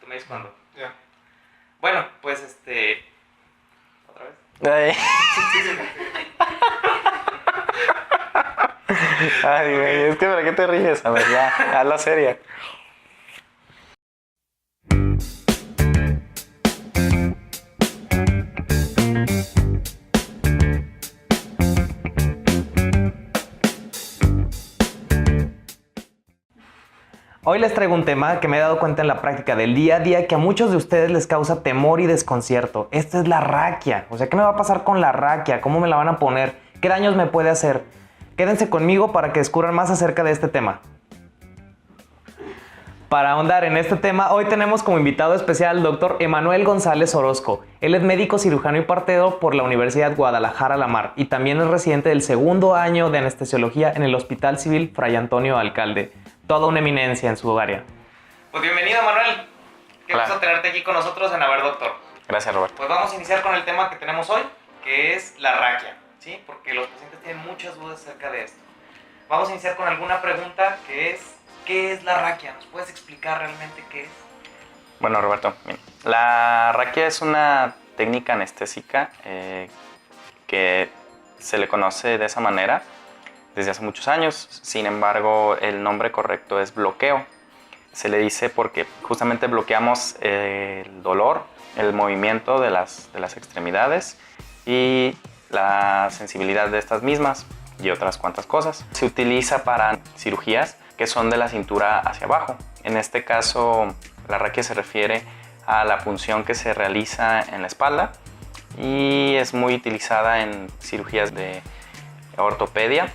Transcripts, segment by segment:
tú me dices cuándo. Ya. Bueno, pues ¿otra vez? Ay, güey, es que ¿para qué te ríes? A ver, ya, hazla seria. Hoy les traigo un tema que me he dado cuenta en la práctica del día a día que a muchos de ustedes les causa temor y desconcierto. Esta es la raquia. O sea, ¿qué me va a pasar con la raquia? ¿Cómo me la van a poner? ¿Qué daños me puede hacer? Quédense conmigo para que descubran más acerca de este tema. Para ahondar en este tema, hoy tenemos como invitado especial al doctor Emanuel González Orozco. Él es médico cirujano y partero por la Universidad Guadalajara La Mar y también es residente del segundo año de anestesiología en el Hospital Civil Fray Antonio Alcalde. Toda una eminencia en su área. Pues bienvenido, Manuel. Qué gusto tenerte aquí con nosotros en A ver, doctor. Gracias, Roberto. Pues vamos a iniciar con el tema que tenemos hoy, que es la raquia, ¿sí? Porque los pacientes tienen muchas dudas acerca de esto. Vamos a iniciar con alguna pregunta que es, ¿qué es la raquia? ¿Nos puedes explicar realmente qué es? Bueno, Roberto, bien. La raquia es una técnica anestésica que se le conoce de esa manera desde hace muchos años. Sin embargo, el nombre correcto es bloqueo. Se le dice porque justamente bloqueamos el dolor, el movimiento de las extremidades y la sensibilidad de estas mismas y otras cuantas cosas. Se utiliza para cirugías que son de la cintura hacia abajo. En este caso, la raquia se refiere a la punción que se realiza en la espalda y es muy utilizada en cirugías de ortopedia,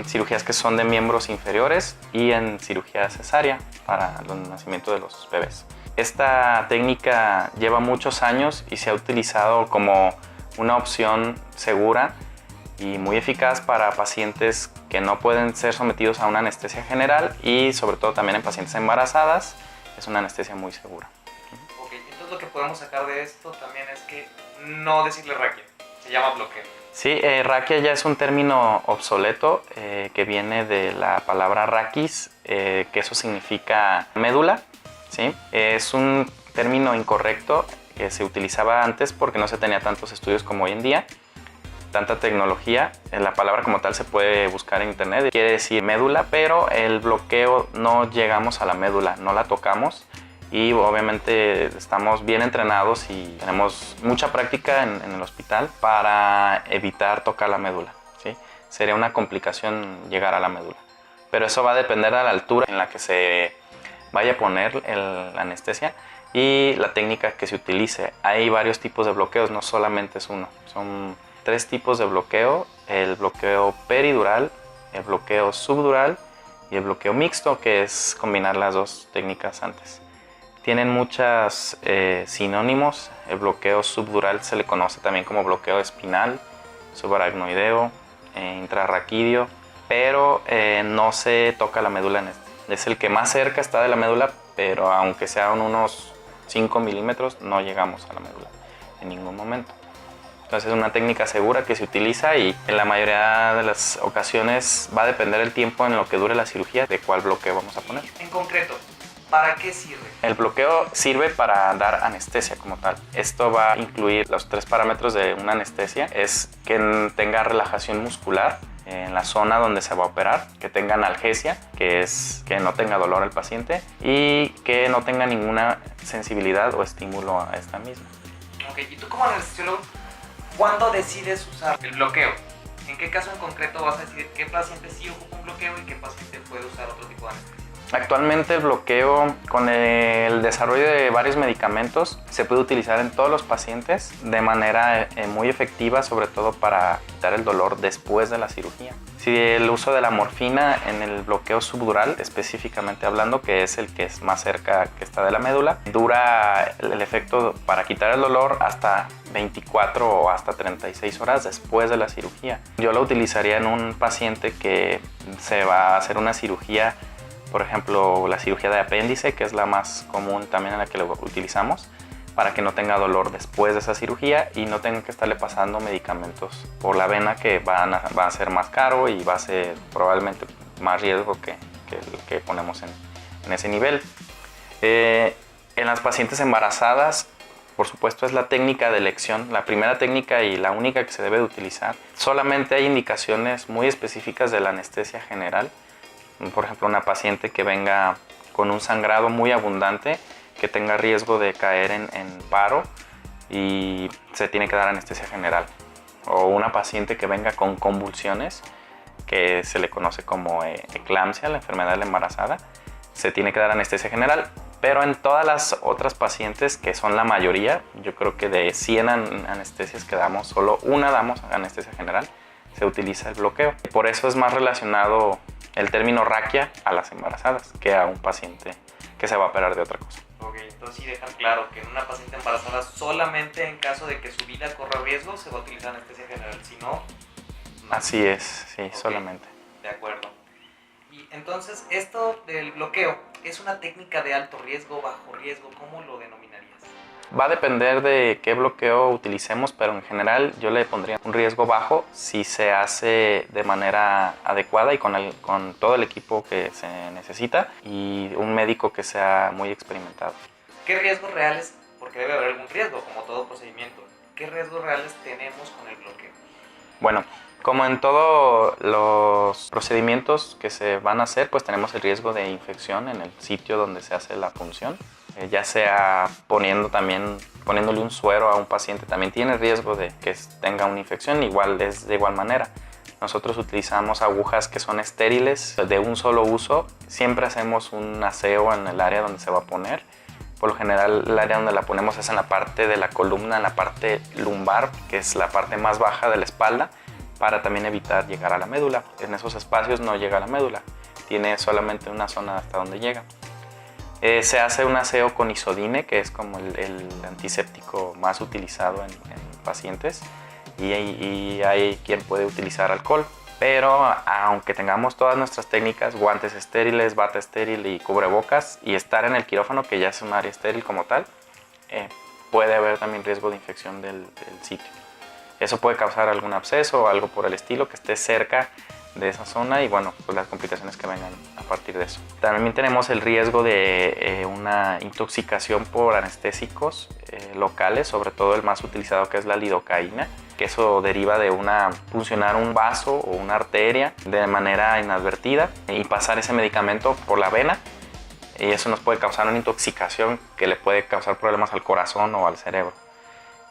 cirugías que son de miembros inferiores y en cirugía cesárea para el nacimiento de los bebés. Esta técnica lleva muchos años y se ha utilizado como una opción segura y muy eficaz para pacientes que no pueden ser sometidos a una anestesia general y sobre todo también en pacientes embarazadas. Es una anestesia muy segura. Ok, entonces lo que podemos sacar de esto también es que no decirle raquia, se llama bloqueo. Sí, raquia ya es un término obsoleto que viene de la palabra raquis, que eso significa médula, ¿sí? Es un término incorrecto que se utilizaba antes porque no se tenía tantos estudios como hoy en día, tanta tecnología. La palabra como tal se puede buscar en internet, quiere decir médula, pero el bloqueo no llegamos a la médula, no la tocamos. Y obviamente estamos bien entrenados y tenemos mucha práctica en el hospital para evitar tocar la médula, ¿sí? Sería una complicación llegar a la médula. Pero eso va a depender de la altura en la que se vaya a poner la anestesia y la técnica que se utilice. Hay varios tipos de bloqueos, no solamente es uno. Son 3 tipos de bloqueo: el bloqueo peridural, el bloqueo subdural y el bloqueo mixto, que es combinar las dos técnicas antes. Tienen muchos sinónimos. El bloqueo subdural se le conoce también como bloqueo espinal, subaracnoideo, intrarraquídeo, pero no se toca la médula en este. Es el que más cerca está de la médula, pero aunque sean unos 5 milímetros, no llegamos a la médula en ningún momento. Entonces es una técnica segura que se utiliza y en la mayoría de las ocasiones va a depender el tiempo en lo que dure la cirugía de cuál bloqueo vamos a poner. En concreto, ¿para qué sirve? El bloqueo sirve para dar anestesia como tal. Esto va a incluir los 3 parámetros de una anestesia. Es que tenga relajación muscular en la zona donde se va a operar, que tenga analgesia, que es que no tenga dolor el paciente y que no tenga ninguna sensibilidad o estímulo a esta misma. Ok, y tú como anestesiólogo, ¿cuándo decides usar el bloqueo? ¿En qué caso en concreto vas a decidir qué paciente sí ocupa un bloqueo y qué paciente puede usar otro tipo de anestesia? Actualmente el bloqueo, con el desarrollo de varios medicamentos, se puede utilizar en todos los pacientes de manera muy efectiva, sobre todo para quitar el dolor después de la cirugía. Si el uso de la morfina en el bloqueo subdural, específicamente hablando, que es el que es más cerca que está de la médula, dura el efecto para quitar el dolor hasta 24 o hasta 36 horas después de la cirugía. Yo lo utilizaría en un paciente que se va a hacer una cirugía, por ejemplo, la cirugía de apéndice, que es la más común también en la que lo utilizamos, para que no tenga dolor después de esa cirugía y no tenga que estarle pasando medicamentos por la vena que va a ser más caro y va a ser probablemente más riesgo que el que ponemos en ese nivel. En las pacientes embarazadas, por supuesto, es la técnica de elección, la primera técnica y la única que se debe de utilizar. Solamente hay indicaciones muy específicas de la anestesia general. Por ejemplo, una paciente que venga con un sangrado muy abundante, que tenga riesgo de caer en paro y se tiene que dar anestesia general. O una paciente que venga con convulsiones, que se le conoce como eclampsia, la enfermedad de la embarazada, se tiene que dar anestesia general. Pero en todas las otras pacientes, que son la mayoría, yo creo que de 100 anestesias que damos, solo una damos anestesia general, se utiliza el bloqueo. Por eso es más relacionado el término raquia a las embarazadas que a un paciente que se va a operar de otra cosa. Ok, entonces sí dejan claro que en una paciente embarazada solamente en caso de que su vida corra riesgo se va a utilizar anestesia general, si no... Así es, sí, okay, solamente. De acuerdo. Y entonces esto del bloqueo, ¿es una técnica de alto riesgo, bajo riesgo? ¿Cómo lo denominarías? Va a depender de qué bloqueo utilicemos, pero en general yo le pondría un riesgo bajo si se hace de manera adecuada y con todo el equipo que se necesita y un médico que sea muy experimentado. ¿Qué riesgos reales, porque debe haber algún riesgo como todo procedimiento, qué riesgos reales tenemos con el bloqueo? Bueno, como en todos los procedimientos que se van a hacer, pues tenemos el riesgo de infección en el sitio donde se hace la punción. Ya sea poniéndole un suero a un paciente, también tiene riesgo de que tenga una infección, es de igual manera. Nosotros utilizamos agujas que son estériles, de un solo uso. Siempre hacemos un aseo en el área donde se va a poner. Por lo general, el área donde la ponemos es en la parte de la columna, en la parte lumbar, que es la parte más baja de la espalda, para también evitar llegar a la médula. En esos espacios no llega a la médula, tiene solamente una zona hasta donde llega. Se hace un aseo con isodine, que es como el antiséptico más utilizado en pacientes, y hay quien puede utilizar alcohol. Pero aunque tengamos todas nuestras técnicas, guantes estériles, bata estéril y cubrebocas, y estar en el quirófano, que ya es un área estéril como tal, puede haber también riesgo de infección del sitio. Eso puede causar algún absceso o algo por el estilo que esté cerca de esa zona y bueno, pues las complicaciones que vengan a partir de eso. También tenemos el riesgo de una intoxicación por anestésicos locales, sobre todo el más utilizado que es la lidocaína, que eso deriva de puncionar un vaso o una arteria de manera inadvertida y pasar ese medicamento por la vena, y eso nos puede causar una intoxicación que le puede causar problemas al corazón o al cerebro.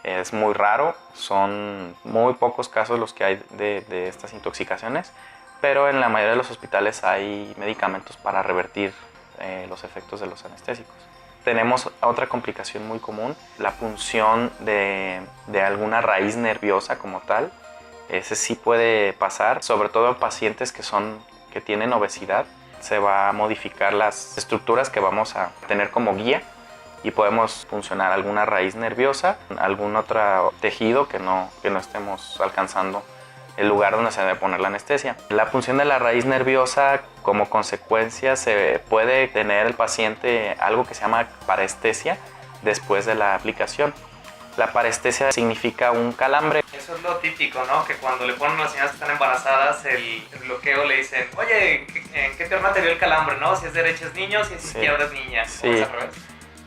Es muy raro, son muy pocos casos los que hay de estas intoxicaciones, pero en la mayoría de los hospitales hay medicamentos para revertir los efectos de los anestésicos. Tenemos otra complicación muy común, la punción de alguna raíz nerviosa como tal. Ese sí puede pasar, sobre todo en pacientes que tienen obesidad. Se va a modificar las estructuras que vamos a tener como guía y podemos puncionar alguna raíz nerviosa, algún otro tejido que no estemos alcanzando el lugar donde se debe poner la anestesia. La punción de la raíz nerviosa, como consecuencia, se puede tener el paciente algo que se llama parestesia después de la aplicación. La parestesia significa un calambre. Eso es lo típico, ¿no? Que cuando le ponen a las señoras que están embarazadas el bloqueo le dicen, oye, ¿en qué pierna te dio el calambre, no? Si es derecha es niño, si es izquierda es niña. Sí. ¿O es al revés?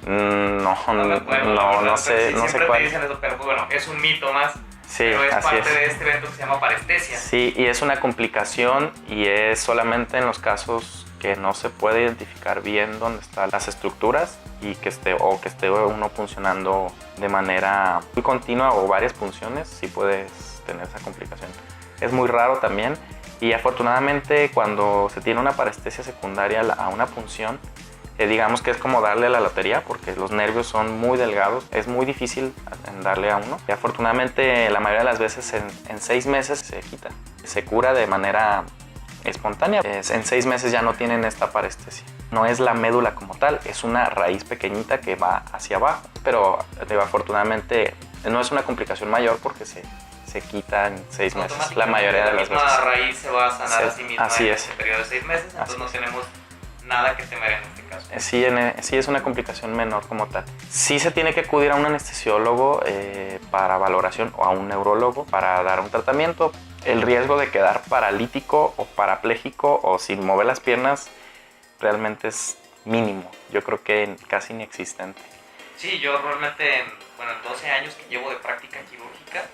No sé siempre cuál. Te dicen eso, pero bueno, es un mito más. Sí, pero es así parte es. de este evento que se llama parestesia. Sí, y es una complicación y es solamente en los casos que no se puede identificar bien dónde están las estructuras y que esté uno funcionando de manera muy continua o varias punciones, sí puedes tener esa complicación. Es muy raro también y afortunadamente cuando se tiene una parestesia secundaria a una punción, digamos que es como darle a la lotería porque los nervios son muy delgados, es muy difícil darle a uno. Y afortunadamente la mayoría de las veces en 6 meses se quita, se cura de manera espontánea. En 6 meses ya no tienen esta parestesia. No es la médula como tal, es una raíz pequeñita que va hacia abajo, pero afortunadamente no es una complicación mayor porque se quita en 6 meses, la mayoría de las veces. La raíz se va a sanar a sí misma así en es. ese periodo de 6 meses, entonces no tenemos nada que temer en este caso. Sí, es una complicación menor como tal. Sí se tiene que acudir a un anestesiólogo para valoración o a un neurólogo para dar un tratamiento. El riesgo de quedar paralítico o parapléjico o sin mover las piernas realmente es mínimo. Yo creo que casi inexistente. Sí, yo realmente, en 12 años que llevo de práctica quirúrgica,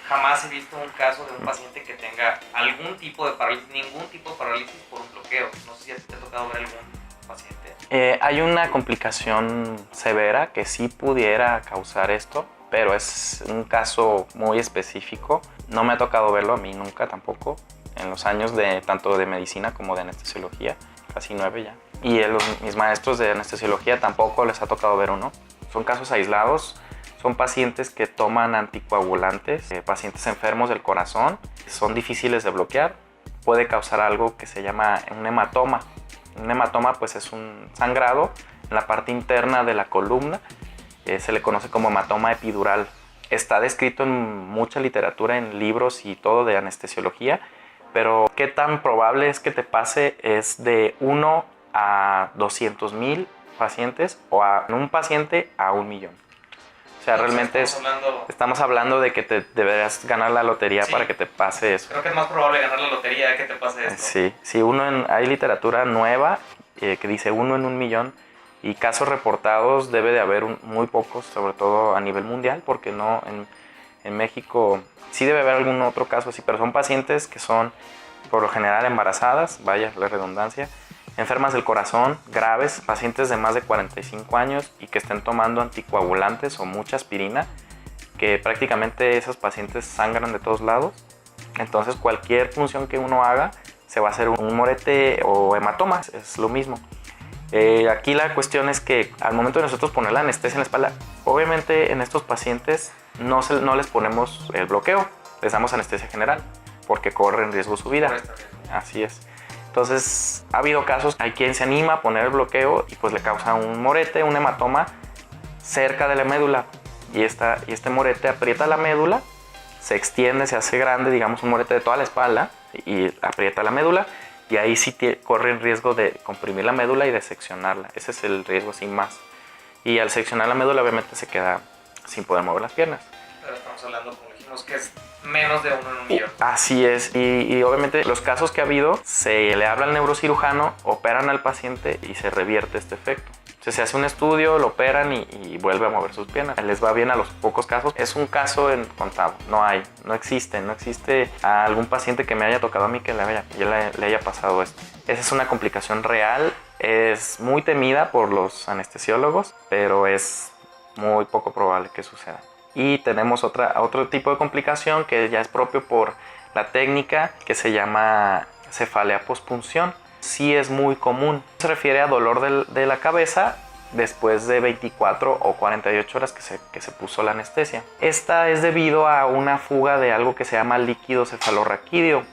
jamás he visto un caso de un paciente que tenga algún tipo de parálisis, ningún tipo de parálisis por un bloqueo. No sé si a ti te ha tocado ver algún paciente. Hay una complicación severa que sí pudiera causar esto, pero es un caso muy específico. No me ha tocado verlo a mí nunca tampoco, en los años de tanto de medicina como de anestesiología, casi 9 ya. Y mis maestros de anestesiología tampoco les ha tocado ver uno. Son casos aislados, son pacientes que toman anticoagulantes, pacientes enfermos del corazón, son difíciles de bloquear. Puede causar algo que se llama un hematoma. Un hematoma pues es un sangrado en la parte interna de la columna, se le conoce como hematoma epidural. Está descrito en mucha literatura, en libros y todo de anestesiología, pero qué tan probable es que te pase es de 1 a 200,000 pacientes o en un paciente a 1,000,000. O sea, realmente estamos hablando de que te deberías ganar la lotería, sí, para que te pase eso. Creo que es más probable ganar la lotería que te pase esto. Sí, sí, hay literatura nueva que dice 1 en 1,000,000 y casos reportados debe de haber muy pocos, sobre todo a nivel mundial, porque no en México sí debe haber algún otro caso así, pero son pacientes que son por lo general embarazadas, vaya la redundancia, enfermas del corazón, graves, pacientes de más de 45 años y que estén tomando anticoagulantes o mucha aspirina, que prácticamente esos pacientes sangran de todos lados. Entonces cualquier función que uno haga se va a hacer un morete o hematoma, es lo mismo. Aquí la cuestión es que al momento de nosotros poner la anestesia en la espalda, obviamente en estos pacientes no les ponemos el bloqueo, les damos anestesia general porque corre en riesgo su vida. Así es. Entonces ha habido casos, hay quien se anima a poner el bloqueo y pues le causa un morete, un hematoma cerca de la médula y este morete aprieta la médula, se extiende, se hace grande, digamos un morete de toda la espalda y aprieta la médula y ahí sí corre el riesgo de comprimir la médula y de seccionarla. Ese es el riesgo sin más. Y al seccionar la médula obviamente se queda sin poder mover las piernas. Pero estamos hablando, como dijimos, que es menos de 1 en 1,000,000. Así es, y obviamente los casos que ha habido, se le habla al neurocirujano, operan al paciente y se revierte este efecto. Se hace un estudio, lo operan y vuelve a mover sus piernas. Les va bien a los pocos casos. Es un caso contado, no existe a algún paciente que me haya tocado a mí que le haya pasado esto. Esa es una complicación real, es muy temida por los anestesiólogos, pero es muy poco probable que suceda. Y tenemos otro tipo de complicación que ya es propio por la técnica que se llama cefalea pospunción. Sí es muy común. Se refiere a dolor de la cabeza después de 24 o 48 horas que se puso la anestesia. Esta es debido a una fuga de algo que se llama líquido cefalorraquídeo.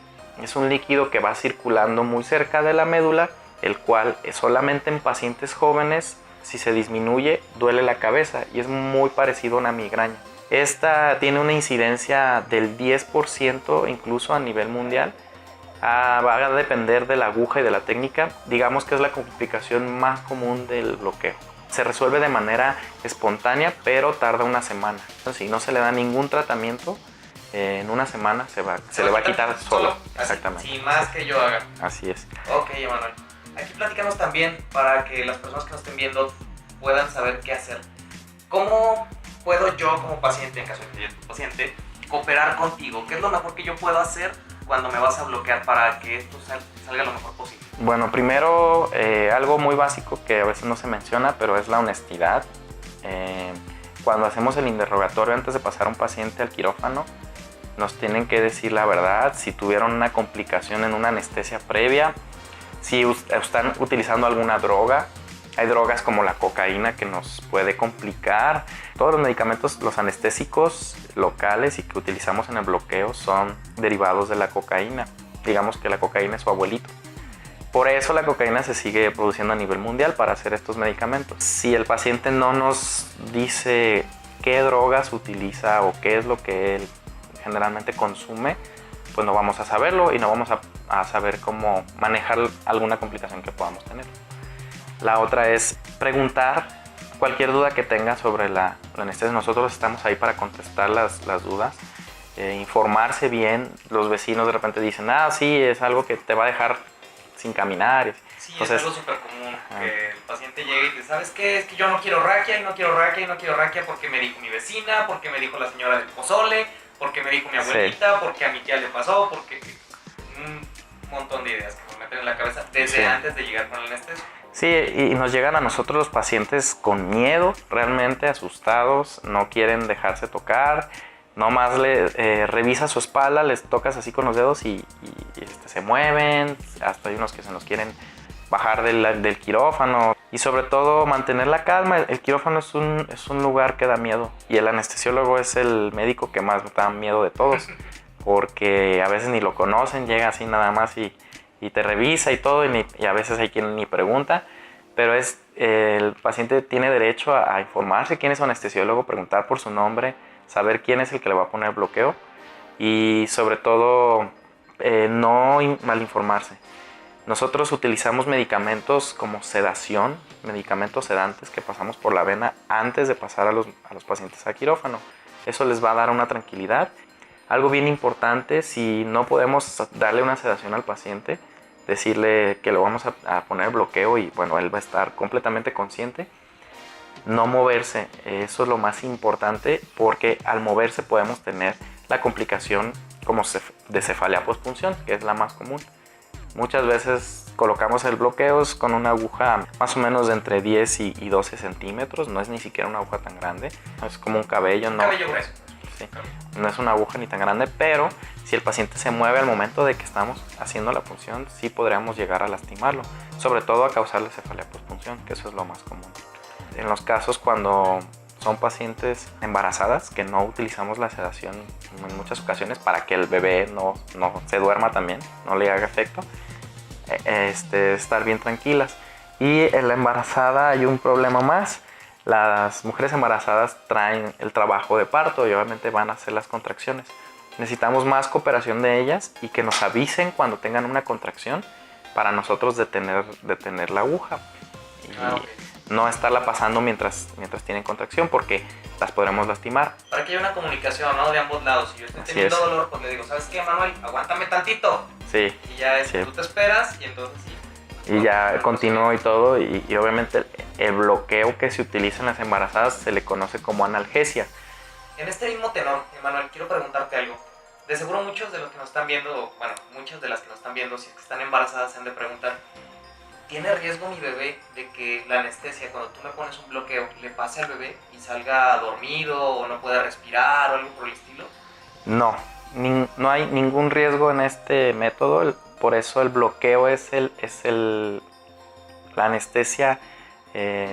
Es un líquido que va circulando muy cerca de la médula, el cual solamente en pacientes jóvenes, si se disminuye, duele la cabeza y es muy parecido a una migraña. Esta tiene una incidencia del 10% incluso a nivel mundial. Va a depender de la aguja y de la técnica. Digamos que es la complicación más común del bloqueo. Se resuelve de manera espontánea, pero tarda una semana. Entonces, si no se le da ningún tratamiento, en una semana se le va a quitar solo. Exactamente. Sin más que yo haga. Así es. Ok, Emanuel. Aquí platícanos también para que las personas que nos estén viendo puedan saber qué hacer. ¿Cómo puedo yo como paciente, en caso de que yo sea tu paciente, cooperar contigo? ¿Qué es lo mejor que yo puedo hacer cuando me vas a bloquear para que esto salga lo mejor posible? Bueno, primero algo muy básico que a veces no se menciona, pero es la honestidad. Cuando hacemos el interrogatorio antes de pasar a un paciente al quirófano, nos tienen que decir la verdad, si tuvieron una complicación en una anestesia previa, si están utilizando alguna droga. Hay drogas como la cocaína que nos puede complicar. Todos los medicamentos, los anestésicos locales y que utilizamos en el bloqueo son derivados de la cocaína. Digamos que la cocaína es su abuelito. Por eso la cocaína se sigue produciendo a nivel mundial para hacer estos medicamentos. Si el paciente no nos dice qué drogas utiliza o qué es lo que él generalmente consume, pues no vamos a saberlo y no vamos a saber cómo manejar alguna complicación que podamos tener. La otra es preguntar cualquier duda que tenga sobre la anestesia. Nosotros estamos ahí para contestar las dudas, informarse bien. Los vecinos de repente dicen, sí, es algo que te va a dejar sin caminar. Sí, entonces, es algo súper común. Que el paciente llega y dice, ¿sabes qué? Es que yo no quiero raquia y no quiero raquia y no quiero raquia porque me dijo mi vecina, porque me dijo la señora del pozole, porque me dijo mi abuelita, porque a mi tía le pasó, porque un montón de ideas que nos meten en la cabeza desde antes de llegar con el anestesio. Sí, y nos llegan a nosotros los pacientes con miedo, realmente asustados, no quieren dejarse tocar, nomás le revisa su espalda, les tocas así con los dedos y se mueven, hasta hay unos que se nos quieren bajar del quirófano y sobre todo mantener la calma. El quirófano es un lugar que da miedo y el anestesiólogo es el médico que más da miedo de todos porque a veces ni lo conocen, llega así nada más y te revisa y todo y a veces hay quien ni pregunta, pero el paciente tiene derecho a informarse quién es su anestesiólogo, preguntar por su nombre, saber quién es el que le va a poner bloqueo y sobre todo no malinformarse. Nosotros utilizamos medicamentos como sedación, medicamentos sedantes que pasamos por la vena antes de pasar a los pacientes a quirófano. Eso les va a dar una tranquilidad. Algo bien importante, si no podemos darle una sedación al paciente, decirle que lo vamos a poner bloqueo y bueno, él va a estar completamente consciente. No moverse, eso es lo más importante porque al moverse podemos tener la complicación como de cefalea postpunción, que es la más común. Muchas veces colocamos el bloqueo con una aguja más o menos de entre 10 y 12 centímetros, no es ni siquiera una aguja tan grande, es como un cabello, ¿no? Cabello grueso. Sí, no es una aguja ni tan grande, pero si el paciente se mueve al momento de que estamos haciendo la punción, sí podríamos llegar a lastimarlo, sobre todo a causarle cefalea postpunción, que eso es lo más común. En los casos cuando son pacientes embarazadas, que no utilizamos la sedación en muchas ocasiones para que el bebé no se duerma también, no le haga efecto, estar bien tranquilas. Y en la embarazada hay un problema más. Las mujeres embarazadas traen el trabajo de parto y obviamente van a hacer las contracciones. Necesitamos más cooperación de ellas y que nos avisen cuando tengan una contracción para nosotros detener la aguja. Y no estarla pasando mientras tienen contracción porque las podremos lastimar. Para que haya una comunicación, ¿no? De ambos lados. Si yo estoy teniendo dolor, pues le digo, ¿sabes qué, Manuel? Aguántame tantito. Sí. Y ya tú te esperas y entonces sí. Y ya continúo y todo, y obviamente el bloqueo que se utiliza en las embarazadas se le conoce como analgesia. En este mismo tenor, Emanuel, quiero preguntarte algo. De seguro muchos de los que nos están viendo, bueno, muchas de las que nos están viendo, si es que están embarazadas, se han de preguntar, ¿tiene riesgo mi bebé de que la anestesia, cuando tú me pones un bloqueo, le pase al bebé y salga dormido o no pueda respirar o algo por el estilo? No, no hay ningún riesgo en este método. Por eso el bloqueo es la anestesia,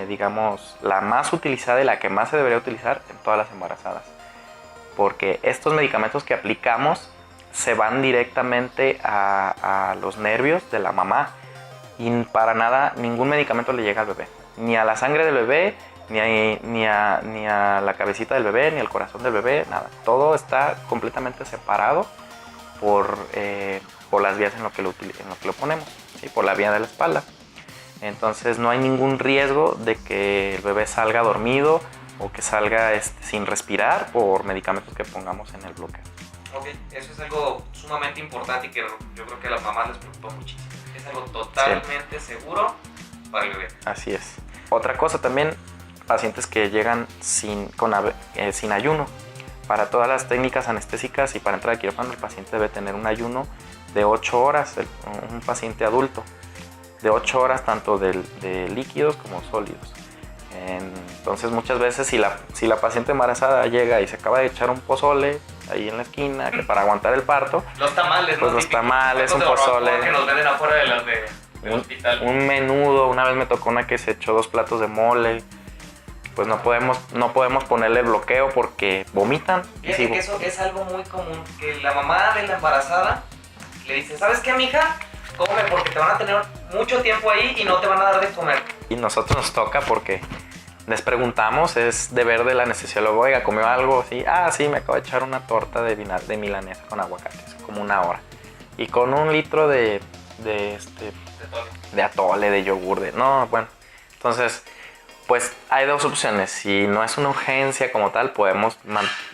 digamos, la más utilizada y la que más se debería utilizar en todas las embarazadas. Porque estos medicamentos que aplicamos se van directamente a los nervios de la mamá y para nada, ningún medicamento le llega al bebé. Ni a la sangre del bebé, ni a la cabecita del bebé, ni al corazón del bebé, nada. Todo está completamente separado por las vías en lo que lo ponemos, ¿sí? Por la vía de la espalda. Entonces no hay ningún riesgo de que el bebé salga dormido o que salga sin respirar por medicamentos que pongamos en el bloqueo. Ok, eso es algo sumamente importante y que yo creo que a las mamás les preocupa muchísimo. Es algo totalmente seguro para el bebé. Así es. Otra cosa también, pacientes que llegan sin ayuno. Para todas las técnicas anestésicas y para entrar al quirófano, el paciente debe tener un ayuno de 8 horas, un paciente adulto, de 8 horas tanto de líquidos como sólidos. Entonces muchas veces si la paciente embarazada llega y se acaba de echar un pozole ahí en la esquina que para aguantar el parto, los tamales, pues ¿no? los tamales, un pozole, que nos venden afuera de las del hospital. Un menudo. Una vez me tocó una que se echó 2 platos de mole. Pues no podemos ponerle bloqueo porque vomitan. Fíjate que eso es algo muy común, que la mamá de la embarazada le dice, ¿sabes qué, mija? Come porque te van a tener mucho tiempo ahí y no te van a dar de comer. Y nosotros nos toca porque les preguntamos, es deber del anestesiólogo, oiga, ¿comió algo? Sí, sí, me acabo de echar una torta de milanesa con aguacates, como 1 hora. Y con 1 litro de atole, de yogur, entonces, pues hay 2 opciones. Si no es una urgencia como tal, podemos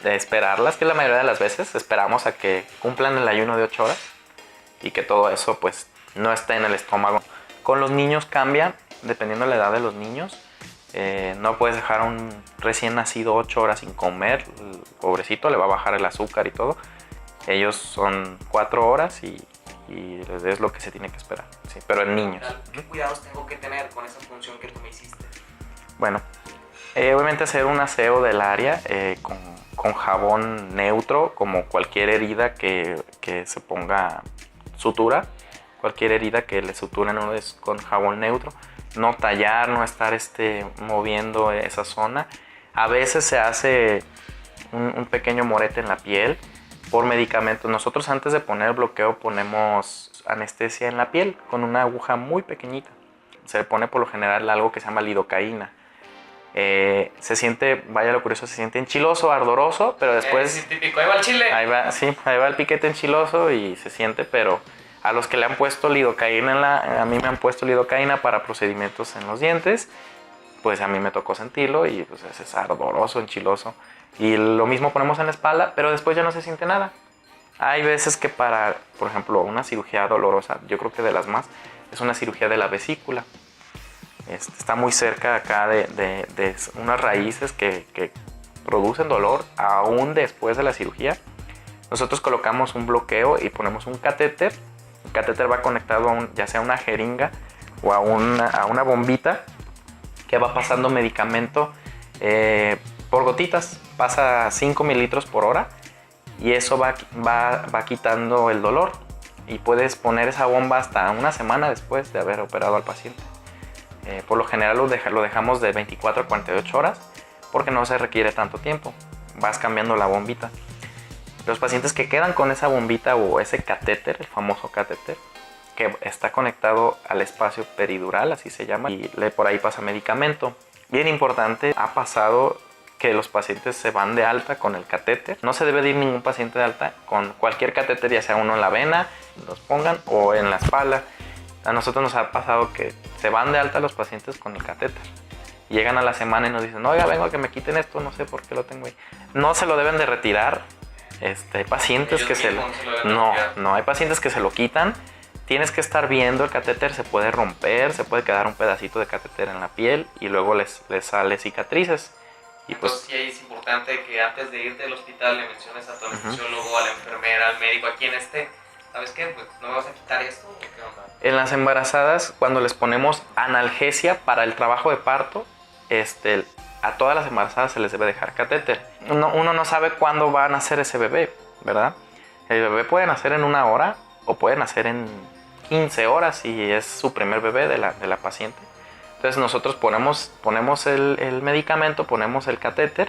esperarlas, que la mayoría de las veces esperamos a que cumplan el ayuno de 8 horas y que todo eso pues no esté en el estómago. Con los niños cambia, dependiendo de la edad de los niños. No puedes dejar a un recién nacido 8 horas sin comer, el pobrecito le va a bajar el azúcar y todo. Ellos son 4 horas y es lo que se tiene que esperar, sí, pero en niños. ¿Qué cuidados tengo que tener con esa función que tú me hiciste? Bueno, obviamente hacer un aseo del área con jabón neutro, como cualquier herida que se ponga sutura. Cualquier herida que le suturen uno es con jabón neutro. No tallar, no estar moviendo esa zona. A veces se hace un pequeño morete en la piel por medicamentos. Nosotros antes de poner el bloqueo ponemos anestesia en la piel con una aguja muy pequeñita. Se le pone por lo general algo que se llama lidocaína. Se siente, vaya lo curioso, se siente enchiloso, ardoroso, pero después... Es típico, ahí va el chile. Ahí va el piquete enchiloso y se siente, pero a los que le han puesto lidocaína, a mí me han puesto lidocaína para procedimientos en los dientes, pues a mí me tocó sentirlo y pues es ardoroso, enchiloso. Y lo mismo ponemos en la espalda, pero después ya no se siente nada. Hay veces que para, por ejemplo, una cirugía dolorosa, yo creo que de las más, es una cirugía de la vesícula. Está muy cerca acá de unas raíces que producen dolor aún después de la cirugía. Nosotros colocamos un bloqueo y ponemos un catéter. El catéter va conectado a ya sea una jeringa o a una bombita que va pasando medicamento por gotitas. Pasa 5 mililitros por hora y eso va quitando el dolor. Y puedes poner esa bomba hasta una semana después de haber operado al paciente. Por lo general lo dejamos de 24 a 48 horas porque no se requiere tanto tiempo. Vas cambiando la bombita. Los pacientes que quedan con esa bombita o ese catéter, el famoso catéter, que está conectado al espacio peridural, así se llama, y por ahí pasa medicamento. Bien importante, ha pasado que los pacientes se van de alta con el catéter. No se debe de ir ningún paciente de alta con cualquier catéter, ya sea uno en la vena, los pongan, o en la espalda. A nosotros nos ha pasado que se van de alta los pacientes con el catéter. Llegan a la semana y nos dicen, oiga, vengo a que me quiten esto, no sé por qué lo tengo ahí. No se lo deben de retirar. Hay pacientes que hay pacientes que se lo quitan. Tienes que estar viendo, el catéter se puede romper, se puede quedar un pedacito de catéter en la piel y luego les sale cicatrices. Y pues, entonces sí es importante que antes de irte al hospital le menciones a tu anestesiólogo, a la enfermera, al médico, a quien esté. ¿Sabes qué? Pues, ¿no me vas a quitar esto o qué onda? En las embarazadas, cuando les ponemos analgesia para el trabajo de parto, a todas las embarazadas se les debe dejar catéter. Uno no sabe cuándo va a nacer ese bebé, ¿verdad? El bebé puede nacer en 1 hora o puede nacer en 15 horas si es su primer bebé de la paciente. Entonces nosotros ponemos el medicamento, ponemos el catéter,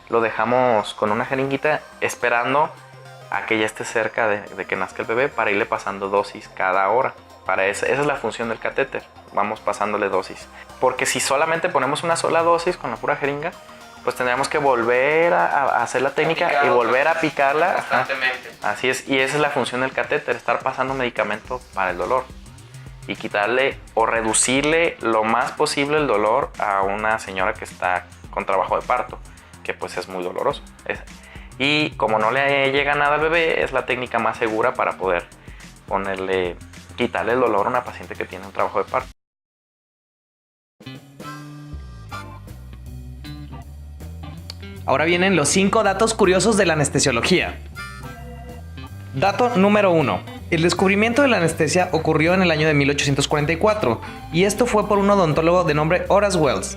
lo dejamos con una jeringuita esperando a que ya esté cerca de que nazca el bebé para irle pasando dosis cada hora. Esa es la función del catéter, vamos pasándole dosis. Porque si solamente ponemos una sola dosis con la pura jeringa, pues tendríamos que volver a hacer la técnica y volver a picarla constantemente. Así es, y esa es la función del catéter, estar pasando medicamento para el dolor y quitarle o reducirle lo más posible el dolor a una señora que está con trabajo de parto, que pues es muy doloroso. Y como no le llega nada al bebé, es la técnica más segura para poder quitarle el dolor a una paciente que tiene un trabajo de parto. Ahora vienen los 5 datos curiosos de la anestesiología. Dato número 1. El descubrimiento de la anestesia ocurrió en el año de 1844 y esto fue por un odontólogo de nombre Horace Wells.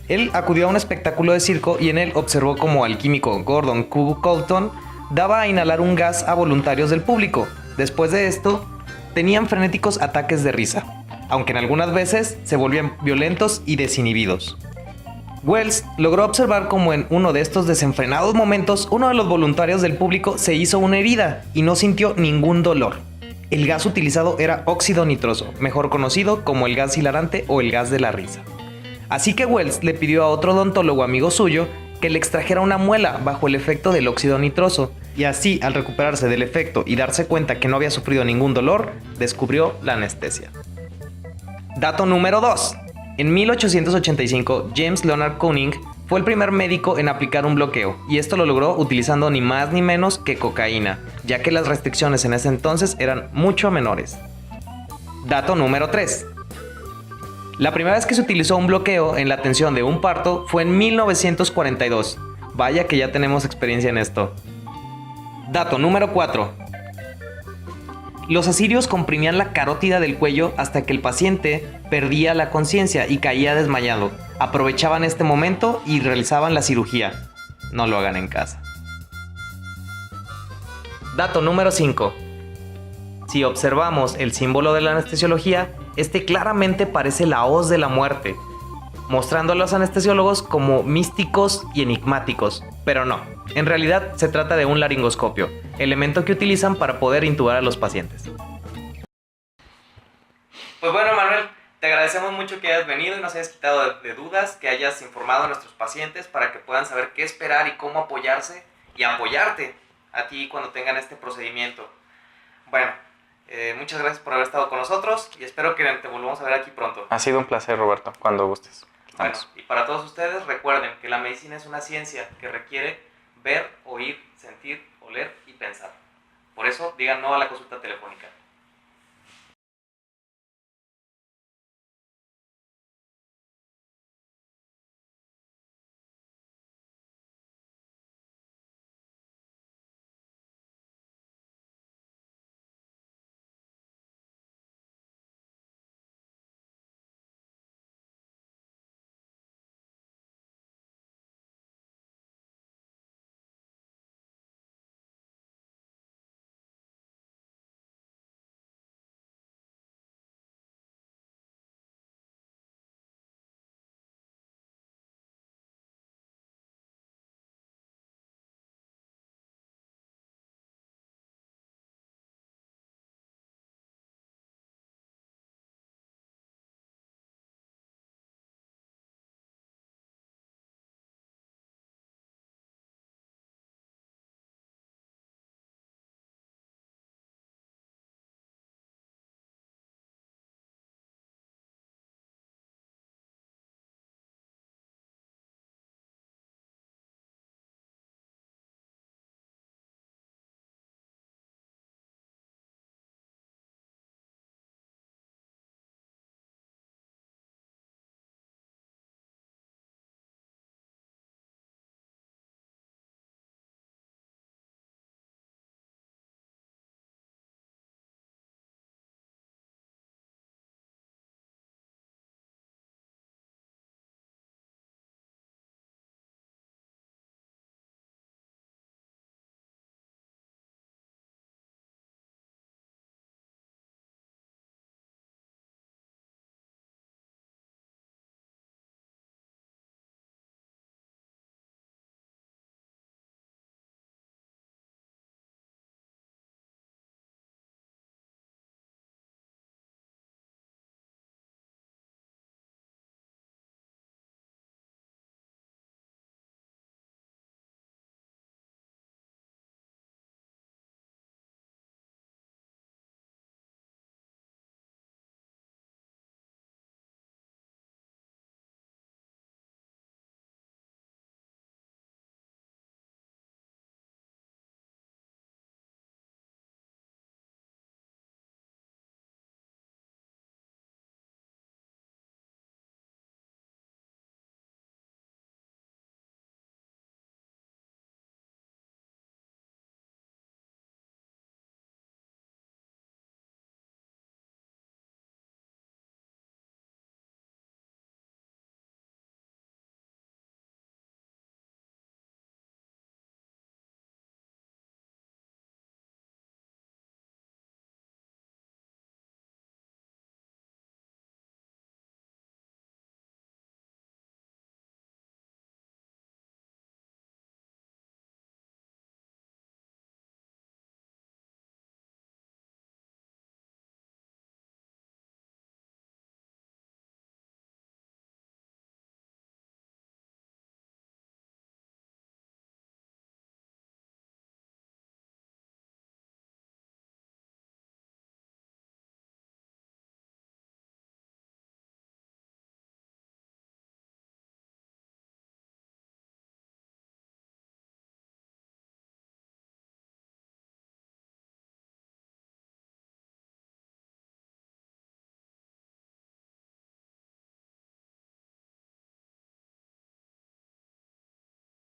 Él acudió a un espectáculo de circo y en él observó cómo el químico Gordon Q. Colton daba a inhalar un gas a voluntarios del público. Después de esto, tenían frenéticos ataques de risa, aunque en algunas veces se volvían violentos y desinhibidos. Wells logró observar cómo en uno de estos desenfrenados momentos uno de los voluntarios del público se hizo una herida y no sintió ningún dolor. El gas utilizado era óxido nitroso, mejor conocido como el gas hilarante o el gas de la risa. Así que Wells le pidió a otro odontólogo amigo suyo que le extrajera una muela bajo el efecto del óxido nitroso, y así, al recuperarse del efecto y darse cuenta que no había sufrido ningún dolor, descubrió la anestesia. Dato número 2. En 1885, James Leonard Cunning fue el primer médico en aplicar un bloqueo, y esto lo logró utilizando ni más ni menos que cocaína, ya que las restricciones en ese entonces eran mucho menores. Dato número 3. La primera vez que se utilizó un bloqueo en la atención de un parto fue en 1942. Vaya que ya tenemos experiencia en esto. Dato número 4. Los asirios comprimían la carótida del cuello hasta que el paciente perdía la conciencia y caía desmayado. Aprovechaban este momento y realizaban la cirugía. No lo hagan en casa. Dato número 5. Si observamos el símbolo de la anestesiología, este claramente parece la hoz de la muerte, mostrando a los anestesiólogos como místicos y enigmáticos, pero no, en realidad se trata de un laringoscopio, elemento que utilizan para poder intubar a los pacientes. Pues bueno, Manuel, te agradecemos mucho que hayas venido y nos hayas quitado de dudas, que hayas informado a nuestros pacientes para que puedan saber qué esperar y cómo apoyarse y apoyarte a ti cuando tengan este procedimiento. Bueno, muchas gracias por haber estado con nosotros y espero que te volvamos a ver aquí pronto. Ha sido un placer, Roberto, cuando gustes. Bueno, y para todos ustedes, recuerden que la medicina es una ciencia que requiere ver, oír, sentir, oler y pensar. Por eso, digan no a la consulta telefónica.